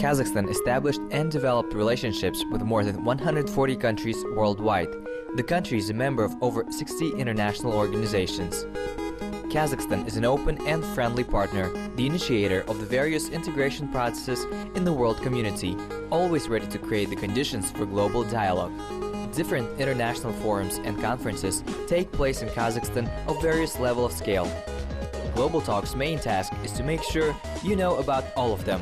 Kazakhstan established and developed relationships with more than 140 countries worldwide. The country is a member of over 60 international organizations. Kazakhstan is an open and friendly partner, the initiator of the various integration processes in the world community, always ready to create the conditions for global dialogue. Different international forums and conferences take place in Kazakhstan of various level of scale. Global Talk's main task is to make sure you know about all of them.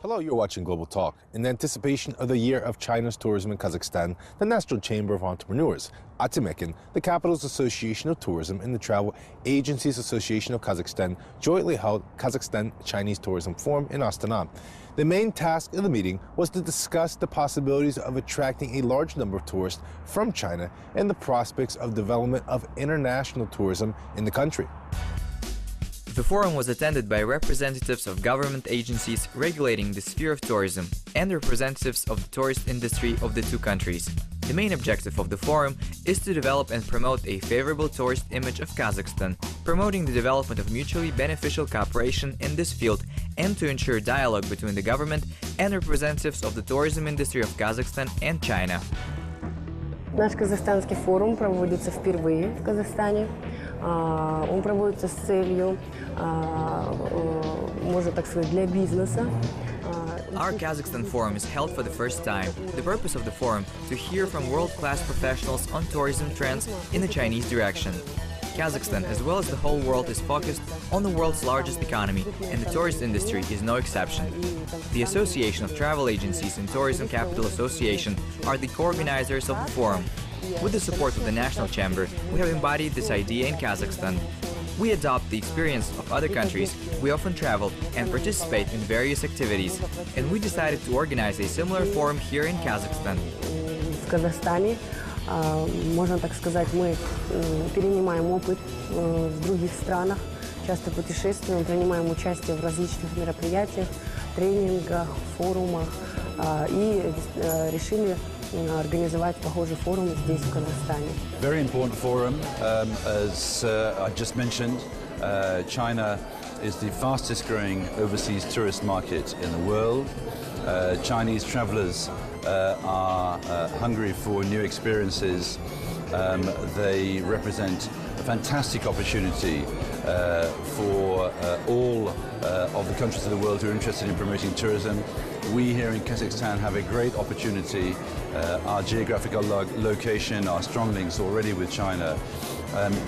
Hello, you're watching Global Talk. In anticipation of the Year of China's Tourism in Kazakhstan, the National Chamber of Entrepreneurs, Atimekin, the Capital's Association of Tourism, and the Travel Agencies Association of Kazakhstan jointly held Kazakh-Chinese Tourism Forum in Astana. The main task of the meeting was to discuss the possibilities of attracting a large number of tourists from China and the prospects of development of international tourism in the country. The forum was attended by representatives of government agencies regulating the sphere of tourism and representatives of the tourist industry of the two countries. The main objective of the forum is to develop and promote a favorable tourist image of Kazakhstan, promoting the development of mutually beneficial cooperation in this field and to ensure dialogue between the government and representatives of the tourism industry of Kazakhstan and China. Наш казахстанский форум проводится впервые в Казахстане. Он проводится с целью, можно так сказать, для бизнеса. Our Kazakhstan Forum is held for the first time. The purpose of the forum to hear from world-class professionals on tourism trends in the Chinese direction. Kazakhstan, as well as the whole world, is focused on the world's largest economy, and the tourist industry is no exception. The Association of Travel Agencies and Tourism Capital Association are the co-organizers of the forum. With the support of the National Chamber, we have embodied this idea in Kazakhstan. We adopt the experience of other countries, we often travel and participate in various activities, and we decided to organize a similar forum here in Kazakhstan. В Казахстане, можно так сказать, мы перенимаем опыт в других странах, часто путешествуем, принимаем участие в различных мероприятиях, тренингах, форумах и решили организовать похожий форум здесь, в Казахстане. Very important forum. As I just mentioned, China is the fastest growing overseas tourist market in the world. Chinese travelers are hungry for new experiences. They represent a fantastic opportunity for all of the countries of the world who are interested in promoting tourism. We here in Kazakhstan have a great opportunity. Our geographical location, our strong links already with China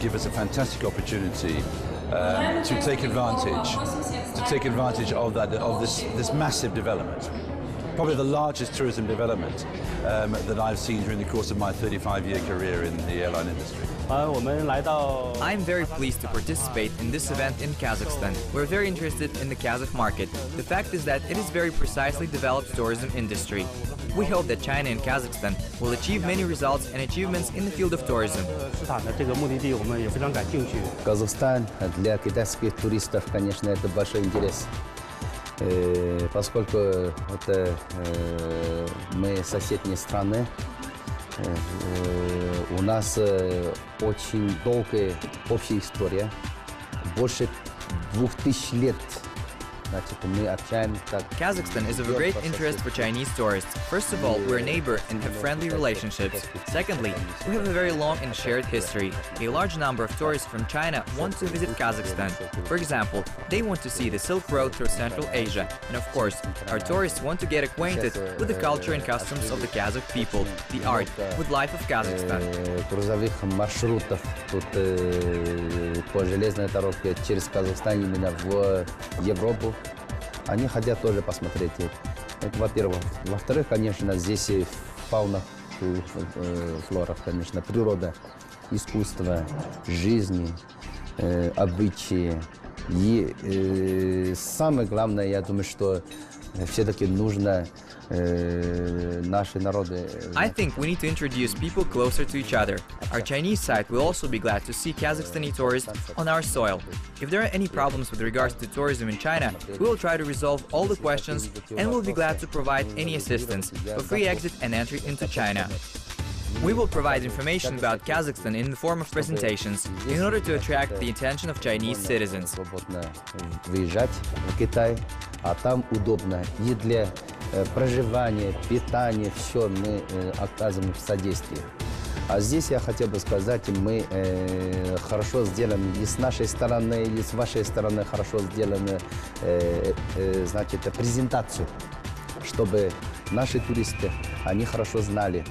give us a fantastic opportunity to take advantage of this massive development. Probably the largest tourism development that I've seen during the course of my 35-year career in the airline industry. I'm very pleased to participate in this event in Kazakhstan. We're very interested in the Kazakh market. The fact is that it is very precisely developed tourism industry. We hope that China and Kazakhstan will achieve many results and achievements in the field of tourism. Казахстан для китайских туристов, конечно, это большой интерес. Поскольку это мы соседние страны, у нас очень долгая общая история, больше 2000 лет. Kazakhstan is of a great interest for Chinese tourists. First of all, we're a neighbor and have friendly relationships. Secondly, we have a very long and shared history. A large number of tourists from China want to visit Kazakhstan. For example, they want to see the Silk Road through Central Asia. And of course, our tourists want to get acquainted with the culture and customs of the Kazakh people, the art, with life of Kazakhstan. Грузовых маршрутов тут по железной дороге через Казахстан именно в Европу. Они хотят тоже посмотреть. Это, во-первых. Во-вторых, конечно, здесь фауна, флора, конечно, природа, искусство, жизнь, обычаи. И самое главное, я думаю, что все-таки нужно наши народы. I think we need to introduce people closer to each other. Our Chinese side will also be glad to see Kazakhstani tourists on our soil. If there are any problems with regards to tourism in China, we will try to resolve all the questions and will be glad to provide any assistance for free exit and entry into China. We will provide information about Kazakhstan in the form of presentations in order to attract the attention of Chinese citizens. Выезжать в Китай, а там удобно и для проживания, питания, все мы оказываем содействие. А здесь я хотел бы сказать, мы хорошо сделаны и с нашей стороны, и с вашей стороны хорошо сделаны, значит, презентацию, чтобы наши туристы, они хорошо знали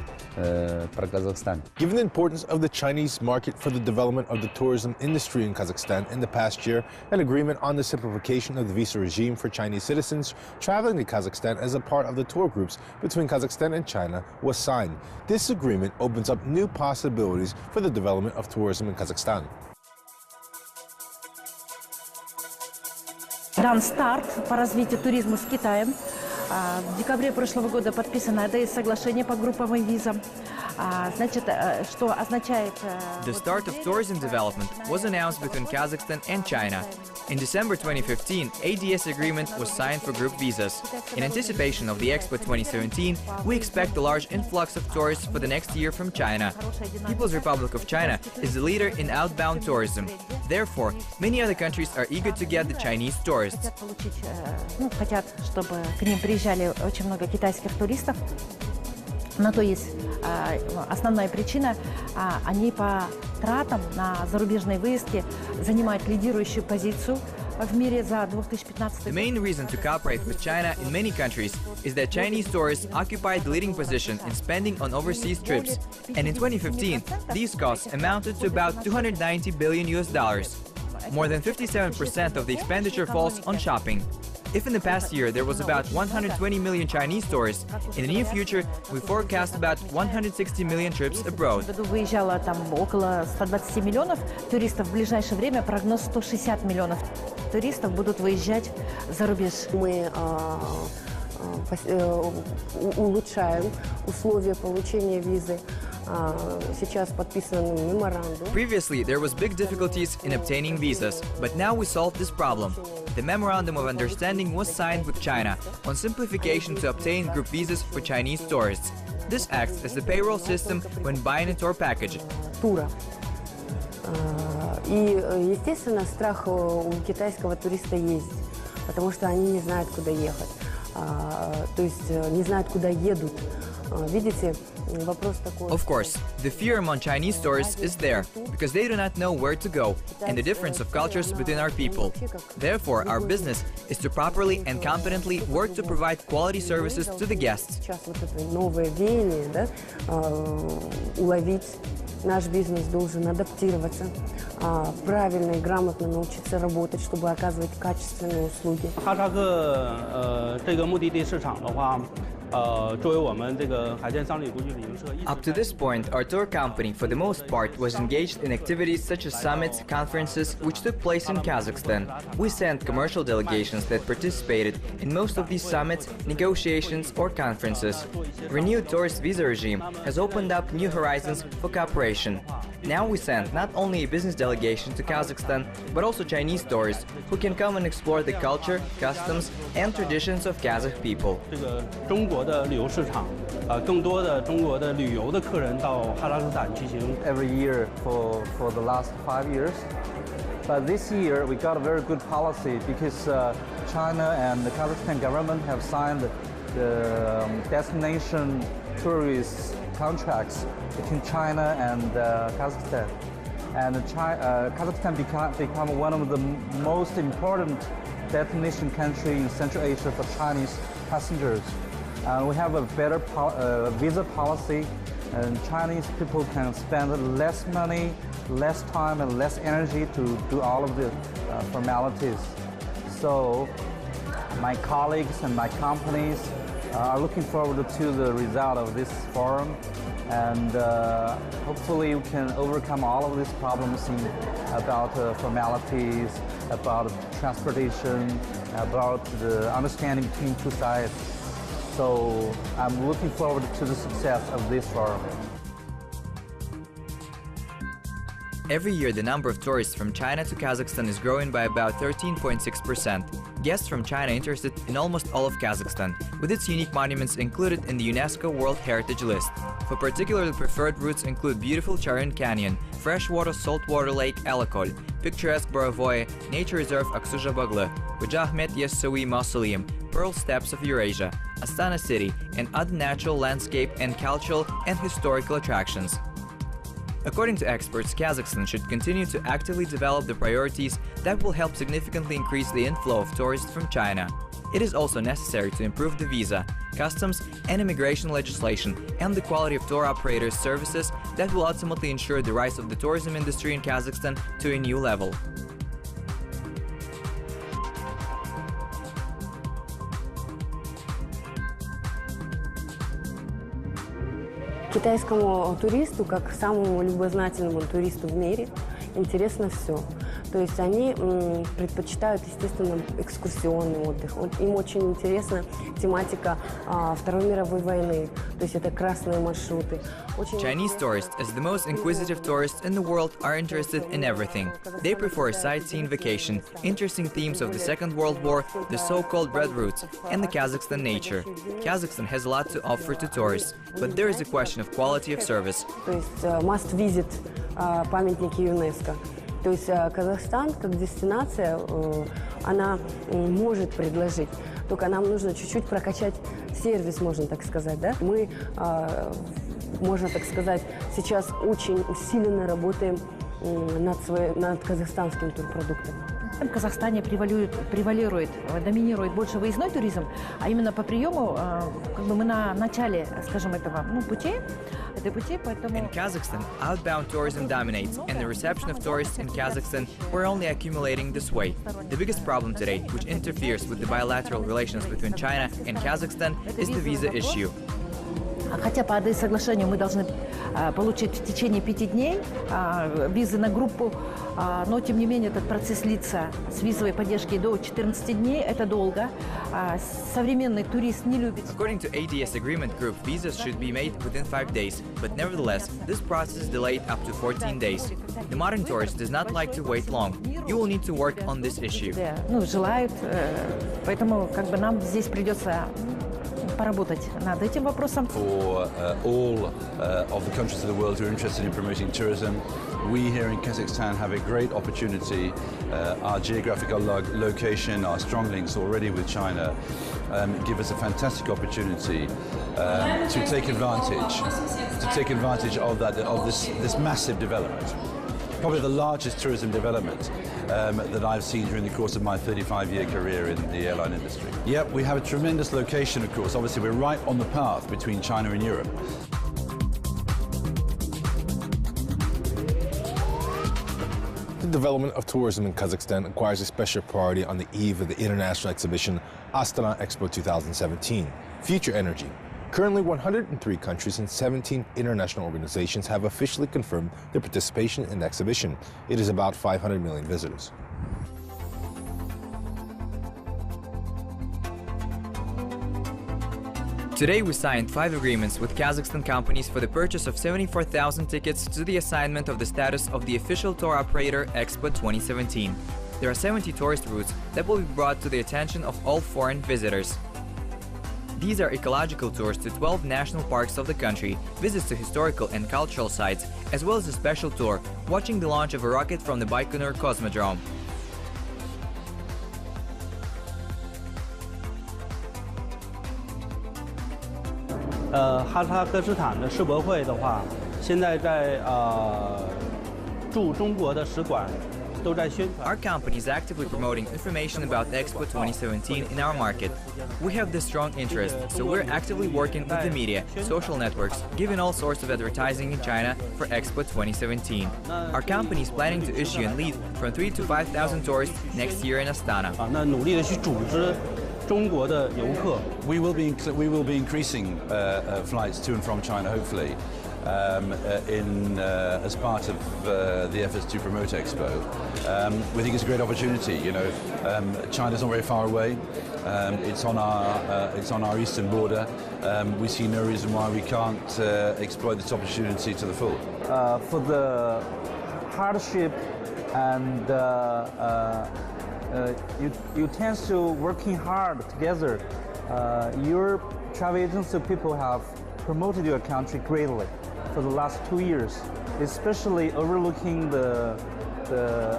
про Казахстан. Given the importance of the Chinese market for the development of the tourism industry in Kazakhstan in the past year, an agreement on the simplification of the visa regime for Chinese citizens traveling to Kazakhstan as a part of the tour groups between Kazakhstan and China was signed. This agreement opens up new possibilities for the development of tourism in Kazakhstan. Дан старт по развитию туризма с Китаем. В декабре прошлого года подписано соглашение по групповым визам. Значит, что означает... The start of tourism development was announced between Kazakhstan and China. In December 2015, ADS agreement was signed for group visas. In anticipation of the EXPO 2017, we expect a large influx of tourists for the next year from China. People's Republic of China is the leader in outbound tourism. Therefore, many other countries are eager to get the Chinese tourists. Хотят, чтобы к ним приезжали очень много китайских туристов. На то есть основная причина, они по тратам на зарубежные выездки занимают лидирующую позицию в мире за 2015 The main reason to cooperate with China in many countries is that Chinese tourists occupy the leading position in spending on overseas trips. And in 2015, these costs amounted to about $290 billion. More than 57% of the expenditure falls on shopping. If in the past year there was about 120 million Chinese tourists, in the near future we forecast about 160 million trips abroad. Выезжало там около 120 миллионов туристов. В ближайшее время прогноз 160 миллионов туристов будут выезжать за рубеж. Мы улучшаем условия получения визы. Сейчас подписан меморандум. Previously, there was big difficulties in obtaining visas, but now we solved this problem. The Memorandum of Understanding was signed with China on simplification to obtain group visas for Chinese tourists. This acts as the payroll system when buying a tour package. Тура. И, естественно, страх у китайского туриста ездить, потому что они не знают, куда ехать. То есть не знают, куда едут. Видите, вопрос такой. Of course, the fear among Chinese tourists is there, because they do not know where to go, and the difference of cultures between our people. Therefore, our business is to properly and competently work to provide quality services to the guests. Сейчас вот это новое веяние, да, уловить. Наш бизнес должен адаптироваться, правильно и грамотно научиться работать, чтобы оказывать качественные услуги. 哈萨克这个目的地市场的话，作为我们这个海鲜商旅国际旅行社。 Up to this point, our tour company, for the most part, was engaged in activities such as summits, conferences, which took place in Kazakhstan. We sent commercial delegations that participated in most of these summits, negotiations, or conferences. Renewed tourist visa regime has opened up new horizons for cooperation. Now we send not only a business delegation to Kazakhstan, but also Chinese tourists who can come and explore the culture, customs, and traditions of Kazakh people. 这个中国的旅游市场，更多的中国的旅游的客人到哈萨克斯坦去行。 every year for the last 5 years. But this year we got a very good policy because China and the Kazakhstan government have signed the destination tourist contracts between China and Kazakhstan. And Kazakhstan become one of the most important destination country in Central Asia for Chinese passengers. We have a better visa policy, and Chinese people can spend less money, less time, and less energy to do all of the formalities. So my colleagues and my companies are looking forward to the result of this forum, and hopefully we can overcome all of these problems about formalities, about transportation, about the understanding between two sides. So I'm looking forward to the success of this forum. Every year, the number of tourists from China to Kazakhstan is growing by about 13.6%. guests from China interested in almost all of Kazakhstan, with its unique monuments included in the UNESCO World Heritage List. For particularly preferred routes include beautiful Charyn Canyon, freshwater saltwater lake Alakol, picturesque Borovoye, nature reserve Aksuja-Baglı, Hoja Ahmet Yesuvi Mausoleum, Pearl Steppes of Eurasia, Astana city, and other natural landscape and cultural and historical attractions. According to experts, Kazakhstan should continue to actively develop the priorities that will help significantly increase the inflow of tourists from China. It is also necessary to improve the visa, customs and immigration legislation and the quality of tour operators' services that will ultimately ensure the rise of the tourism industry in Kazakhstan to a new level. Китайскому туристу, как самому любознательному туристу в мире, интересно все. То есть они предпочитают, естественно, экскурсионный отдых. Им очень интересна тематика Второй мировой войны. То есть это красные маршруты. Chinese tourists, as the most inquisitive tourists in the world, are interested in everything. They prefer a sightseeing vacation, interesting themes of the Second World War, the so-called Red Routes, and the Kazakhstan nature. Kazakhstan has a lot to offer to tourists, but there is a question of quality of service. То есть must-visit памятники ЮНЕСКО. То есть Казахстан как дестинация, она может предложить, только нам нужно чуть-чуть прокачать сервис, можно так сказать, да? Мы, можно так сказать, сейчас очень усиленно работаем над казахстанским турпродуктом. В Казахстане превалирует, доминирует больше выездной туризм, а именно по приему, как бы мы на начале, скажем, этого пути, поэтому... In Kazakhstan, outbound tourism dominates, and the reception of tourists in Kazakhstan we're only accumulating this way. The biggest problem today, which interferes with the bilateral relations between China and Kazakhstan, is the visa issue. Хотя по соглашению мы должны получить в течение 5 дней визы на группу, но тем не менее этот процесс длится с визовой поддержки до 14 дней. Это долго. Современный турист не любит. According to ADS agreement group, visas should be made within 5 days, but nevertheless, this process is delayed up to 14 days. The modern tourist does not like to wait long. You will need to work on this issue. Желают, поэтому как бы нам здесь придется поработать над этим вопросом. For all of the countries of the world who are interested in promoting tourism, we here in Kazakhstan have a great opportunity. Our geographical location, our strong links already with China give us a fantastic opportunity to take advantage of this massive development. Probably the largest tourism development that I've seen during the course of my 35-year career in the airline industry. Yep, we have a tremendous location, of course. Obviously, we're right on the path between China and Europe. The development of tourism in Kazakhstan acquires a special priority on the eve of the international exhibition Astana EXPO 2017, Future Energy. Currently, 103 countries and 17 international organizations have officially confirmed their participation in the exhibition. It is about 500 million visitors. Today we signed 5 agreements with Kazakhstan companies for the purchase of 74,000 tickets to the assignment of the status of the official tour operator EXPO 2017. There are 70 tourist routes that will be brought to the attention of all foreign visitors. These are ecological tours to 12 national parks of the country, visits to historical and cultural sites, as well as a special tour, watching the launch of a rocket from the Baikonur Cosmodrome.哈萨克斯坦的世博会的话，现在在驻中国的使馆都在宣传。 Our company is actively promoting information about EXPO 2017 in our market. We have this strong interest, so we're actively working with the media, social networks, giving all sorts of advertising in China for EXPO 2017. Our company is planning to issue and lead from 3,000 to 5,000 tourists next year in Astana. 那努力的去组织中国的游客。 We will be increasing flights to and from China, hopefully, as part of the efforts to promote EXPO. We think it's a great opportunity. You know, China's not very far away. It's on our eastern border. We see no reason why we can't exploit this opportunity to the full. For the hardship and you tend to working hard together. Your travel agency people have promoted your country greatly for the last 2 years, especially overlooking the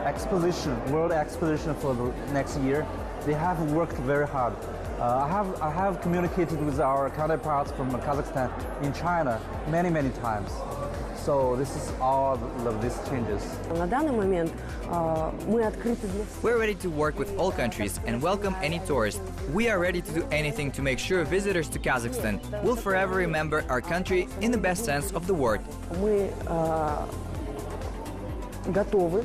exposition, world exposition for the next year. They have worked very hard. I have communicated with our counterparts from Kazakhstan in China many times. So this is all of these changes. На данный момент мы открыты для всех. We're ready to work with all countries and welcome any tourist. We are ready to do anything to make sure visitors to Kazakhstan will forever remember our country in the best sense of the word. Мы готовы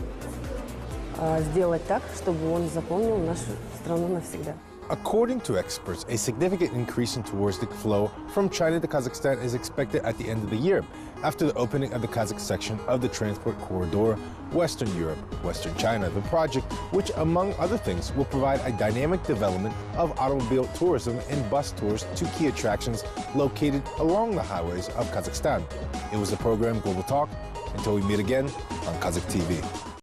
сделать так, чтобы он запомнил нашу страну навсегда. According to experts, a significant increase in touristic flow from China to Kazakhstan is expected at the end of the year, after the opening of the Kazakh section of the transport corridor, Western Europe, Western China, the project, which among other things will provide a dynamic development of automobile tourism and bus tours to key attractions located along the highways of Kazakhstan. It was the program Global Talk. Until we meet again on Kazakh TV.